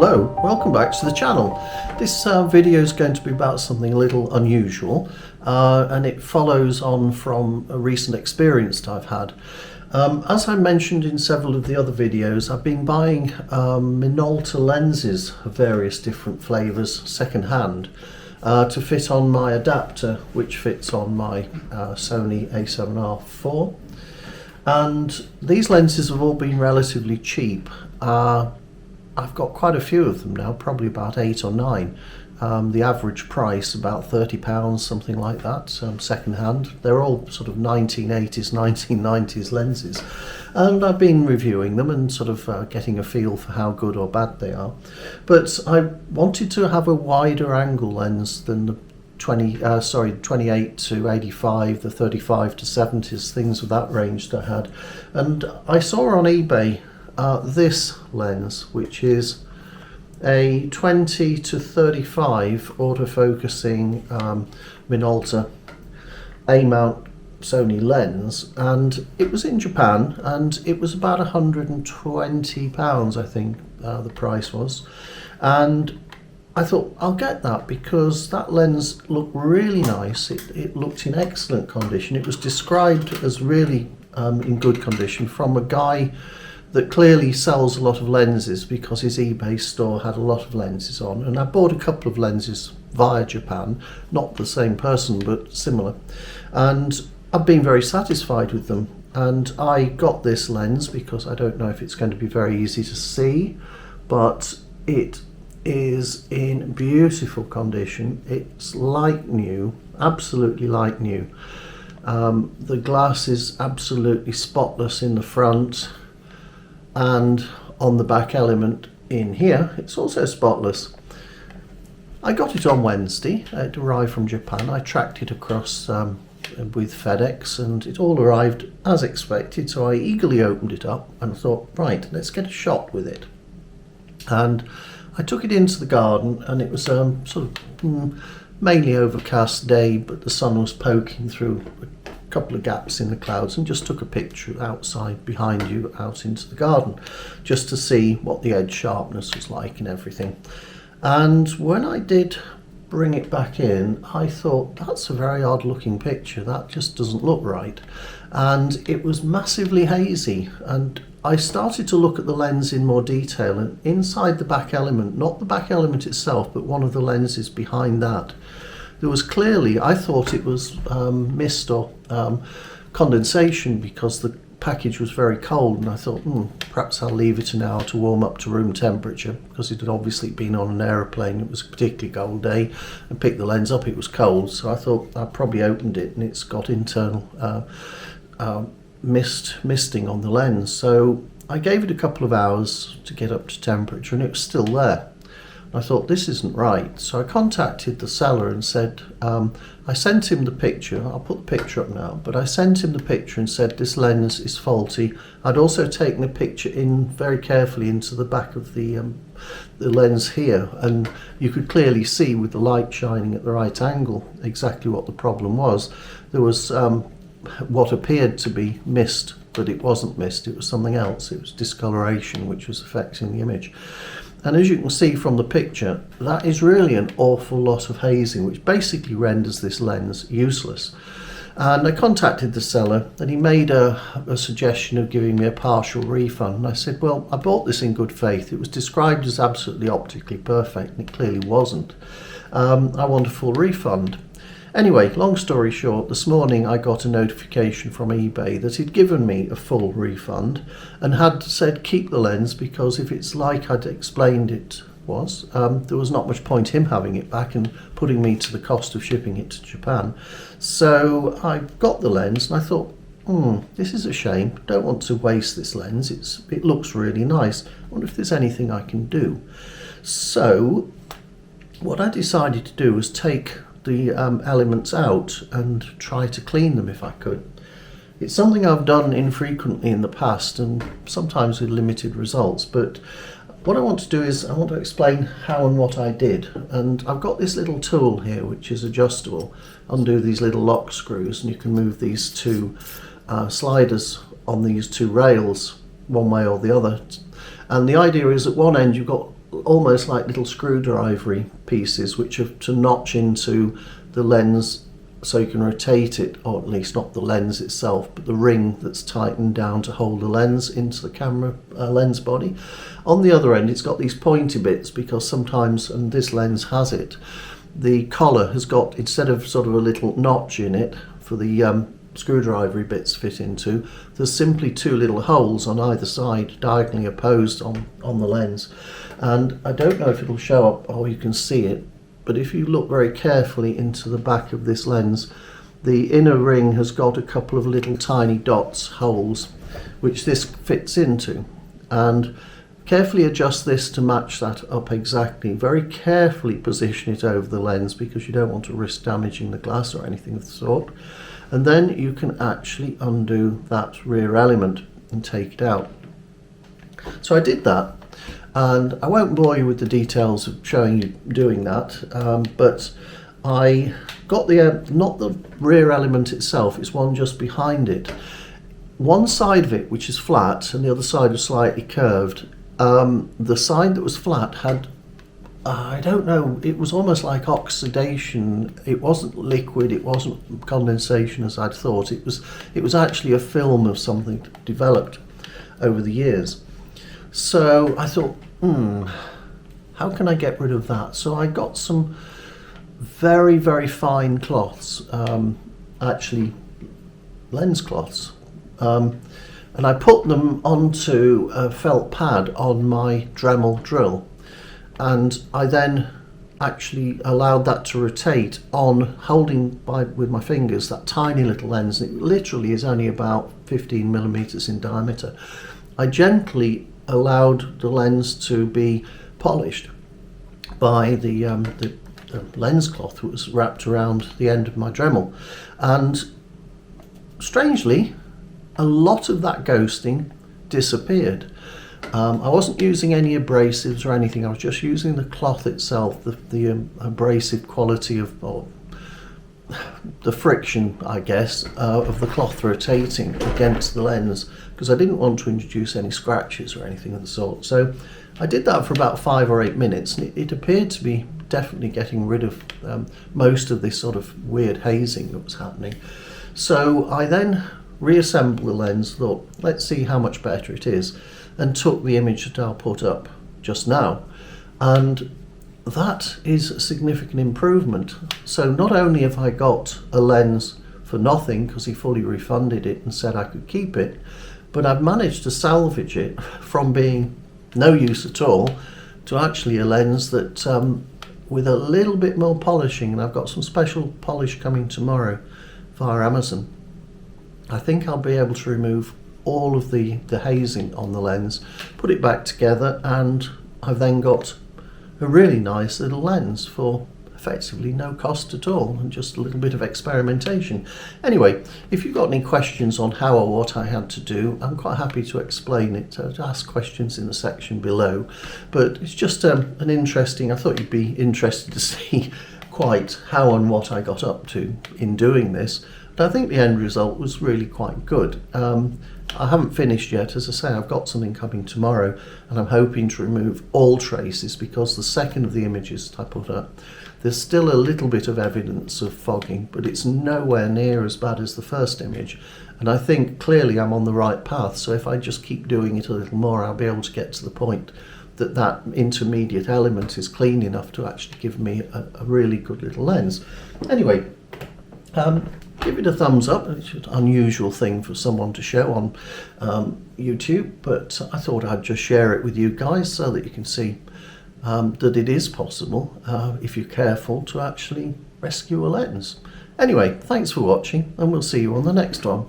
Hello, welcome back to the channel. This video is going to be about something a little unusual and it follows on from a recent experience that I've had. As I mentioned in several of the other videos, I've been buying Minolta lenses of various different flavours second-hand to fit on my adapter, which fits on my Sony A7R IV. And these lenses have all been relatively cheap. I've got quite a few of them now, probably about 8 or 9. The average price about £30, something like that, second hand. They're all sort of 1980s, 1990s lenses. And I've been reviewing them and sort of getting a feel for how good or bad they are. But I wanted to have a wider angle lens than the 28 to 85, the 35 to 70s, things of that range that I had. And I saw on eBay this lens, which is a 20 to 35 autofocusing Minolta A-mount Sony lens, and it was in Japan and it was about £120, I think the price was. And I thought I'll get that because that lens looked really nice. It looked in excellent condition. It was described as really in good condition from a guy that clearly sells a lot of lenses because his eBay store had a lot of lenses on. And I bought a couple of lenses via Japan, not the same person but similar, and I've been very satisfied with them. And I got this lens because I don't know if it's going to be very easy to see, but it is in beautiful condition. It's like new, absolutely like new. The glass is absolutely spotless in the front, and on the back element in here it's also spotless. I got it on Wednesday. It arrived from Japan. I tracked it across with FedEx and it all arrived as expected, so I eagerly opened it up and thought, right, let's get a shot with it. And I took it into the garden, and it was sort of mainly overcast day, but the sun was poking through a couple of gaps in the clouds, and just took a picture outside behind you out into the garden just to see what the edge sharpness was like and everything. And when I did bring it back in, I thought, that's a very odd looking picture, that just doesn't look right. And it was massively hazy, and I started to look at the lens in more detail, and inside the back element, not the back element itself, but one of the lenses behind that, there was clearly, I thought it was mist or condensation because the package was very cold, and I thought perhaps I'll leave it an hour to warm up to room temperature, because it had obviously been on an aeroplane. It was a particularly cold day, and picked the lens up, it was cold, so I thought I probably opened it and it's got internal misting on the lens. So I gave it a couple of hours to get up to temperature, and it was still there. I thought, this isn't right. So I contacted the seller and said, I sent him the picture. I'll put the picture up now, but I sent him the picture and said this lens is faulty. I'd also taken a picture in very carefully into the back of the lens here, and you could clearly see with the light shining at the right angle exactly what the problem was. There was what appeared to be mist, but it wasn't mist, it was something else. It was discoloration which was affecting the image. And as you can see from the picture, that is really an awful lot of hazing, which basically renders this lens useless. And I contacted the seller, and he made a suggestion of giving me a partial refund. And I said, well, I bought this in good faith. It was described as absolutely optically perfect, and it clearly wasn't. I want a full refund. Anyway, long story short, this morning I got a notification from eBay that he'd given me a full refund and had said keep the lens, because if it's like I'd explained it was, there was not much point him having it back and putting me to the cost of shipping it to Japan. So I got the lens and I thought, this is a shame. Don't want to waste this lens. It looks really nice. I wonder if there's anything I can do. So what I decided to do was take the elements out and try to clean them if I could. It's something I've done infrequently in the past, and sometimes with limited results, but what I want to do is I want to explain how and what I did. And I've got this little tool here which is adjustable. Undo these little lock screws and you can move these two sliders on these two rails one way or the other. And the idea is at one end you've got almost like little screwdrivery pieces which are to notch into the lens so you can rotate it, or at least not the lens itself, but the ring that's tightened down to hold the lens into the camera lens body. On the other end, it's got these pointy bits because sometimes, and this lens has it, the collar has got, instead of sort of a little notch in it for the screwdrivery bits fit into, there's simply two little holes on either side diagonally opposed on the lens. And I don't know if it'll show up or you can see it, but if you look very carefully into the back of this lens, the inner ring has got a couple of little tiny dots, holes, which this fits into. And carefully adjust this to match that up exactly. Very carefully position it over the lens because you don't want to risk damaging the glass or anything of the sort. And then you can actually undo that rear element and take it out. So I did that, and I won't bore you with the details of showing you doing that, but I got the, not the rear element itself, it's one just behind it. One side of it, which is flat, and the other side was slightly curved. The side that was flat had, I don't know, it was almost like oxidation. It wasn't liquid, it wasn't condensation as I'd thought. It was actually a film of something developed over the years. So I thought, how can I get rid of that? So I got some very, very fine cloths, actually lens cloths, and I put them onto a felt pad on my Dremel drill, and I then actually allowed that to rotate on, holding with my fingers that tiny little lens. It literally is only about 15 millimeters in diameter. I gently allowed the lens to be polished by the lens cloth that was wrapped around the end of my Dremel, and strangely a lot of that ghosting disappeared. I wasn't using any abrasives or anything, I was just using the cloth itself, the abrasive quality of, or the friction, I guess, of the cloth rotating against the lens, because I didn't want to introduce any scratches or anything of the sort. So I did that for about 5 or 8 minutes, and it appeared to be definitely getting rid of most of this sort of weird hazing that was happening. So I then reassembled the lens, thought, let's see how much better it is, and took the image that I'll put up just now. And that is a significant improvement. So not only have I got a lens for nothing, because he fully refunded it and said I could keep it, but I've managed to salvage it from being no use at all to actually a lens that with a little bit more polishing, and I've got some special polish coming tomorrow via Amazon, I think I'll be able to remove all of the hazing on the lens, put it back together, and I've then got a really nice little lens for effectively no cost at all, and just a little bit of experimentation. Anyway, if you've got any questions on how or what I had to do, I'm quite happy to explain it. So ask questions in the section below. But it's just an interesting, I thought you'd be interested to see quite how and what I got up to in doing this. But I think the end result was really quite good. I haven't finished yet. As I say, I've got something coming tomorrow, and I'm hoping to remove all traces, because the second of the images I put up, there's still a little bit of evidence of fogging, but it's nowhere near as bad as the first image. And I think clearly I'm on the right path. So if I just keep doing it a little more, I'll be able to get to the point that that intermediate element is clean enough to actually give me a really good little lens. Anyway, give it a thumbs up. It's an unusual thing for someone to show on YouTube, but I thought I'd just share it with you guys so that you can see that it is possible, if you're careful, to actually rescue a lens. Anyway, thanks for watching, and we'll see you on the next one.